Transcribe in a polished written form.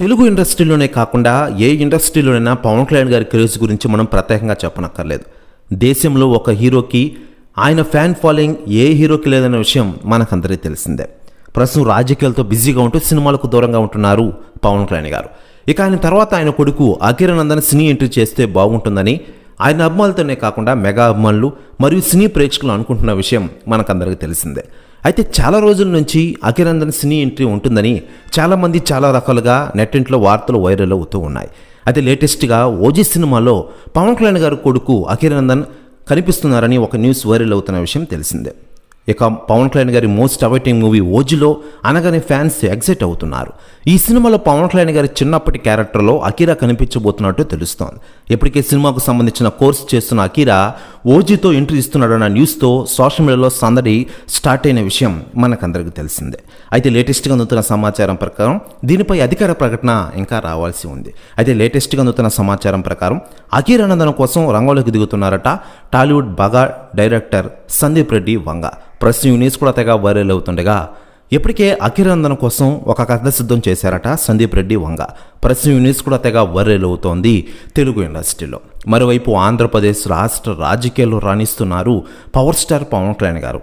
తెలుగు ఇండస్ట్రీలోనే కాకుండా ఏ ఇండస్ట్రీలోనైనా పవన్ కళ్యాణ్ గారి క్రేజ్ గురించి మనం ప్రత్యేకంగా చెప్పనక్కర్లేదు. దేశంలో ఒక హీరోకి ఆయన ఫ్యాన్ ఫాలోయింగ్ ఏ హీరోకి లేదన్న విషయం మనకందరికీ తెలిసిందే. ప్రస్తుతం రాజకీయాలతో బిజీగా ఉంటూ సినిమాలకు దూరంగా ఉంటున్నారు పవన్ కళ్యాణ్ గారు. ఇక ఆయన తర్వాత ఆయన కొడుకు అఖిరానందన్ సినీ ఎంట్రీ చేస్తే బాగుంటుందని ఆయన అభిమానులతోనే కాకుండా మెగా అభిమానులు మరియు సినీ ప్రేక్షకులు అనుకుంటున్న విషయం మనకందరికీ తెలిసిందే. అయితే చాలా రోజుల నుంచి అఖిరానందన్ సినీ ఎంట్రీ ఉంటుందని చాలామంది చాలా రకాలుగా నెట్టింట్లో వార్తలు వైరల్ అవుతూ ఉన్నాయి. అయితే లేటెస్ట్గా ఓజీ సినిమాలో పవన్ కళ్యాణ్ గారి కొడుకు అఖిరానందన్ కనిపిస్తున్నారని ఒక న్యూస్ వైరల్ అవుతున్న విషయం తెలిసిందే. ఇక పవన్ కళ్యాణ్ గారి మోస్ట్ అవైటింగ్ మూవీ ఓజీలో అనగానే ఫ్యాన్స్ ఎగ్జైట్ అవుతున్నారు. ఈ సినిమాలో పవన్ కళ్యాణ్ గారి చిన్నప్పటి క్యారెక్టర్లో అఖీరా కనిపించబోతున్నట్టు తెలుస్తోంది. ఇప్పటికే సినిమాకు సంబంధించిన కోర్స్ చేస్తున్న అఖీరా ఓజీతో ఎంట్రీ ఇస్తున్నాడన్న న్యూస్తో సోషల్ మీడియాలో సందడి స్టార్ట్ అయిన విషయం మనకందరికీ తెలిసిందే. అయితే లేటెస్ట్గా అందుతున్న సమాచారం ప్రకారం దీనిపై అధికార ప్రకటన ఇంకా రావాల్సి ఉంది. అయితే లేటెస్ట్గా అందుతున్న సమాచారం ప్రకారం అఖీరానందన్ కోసం రంగంలోకి దిగుతున్నారట టాలీవుడ్ బాగా డైరెక్టర్ సందీప్ రెడ్డి వంగ. ప్రస్తుతం ఈ న్యూస్ కూడా తెగ వైరల్ అవుతుండగా ఇప్పటికే అఖిరానందన్ కోసం ఒక కథ సిద్ధం చేశారట సందీప్ రెడ్డి వంగ. ప్రస్తుతం ఈ న్యూస్ కూడా తెగ వైరల్ అవుతోంది తెలుగు ఇండస్ట్రీలో. మరోవైపు ఆంధ్రప్రదేశ్ రాష్ట్ర రాజకీయాల్లో రాణిస్తున్నారు పవర్ స్టార్ పవన్ కళ్యాణ్ గారు.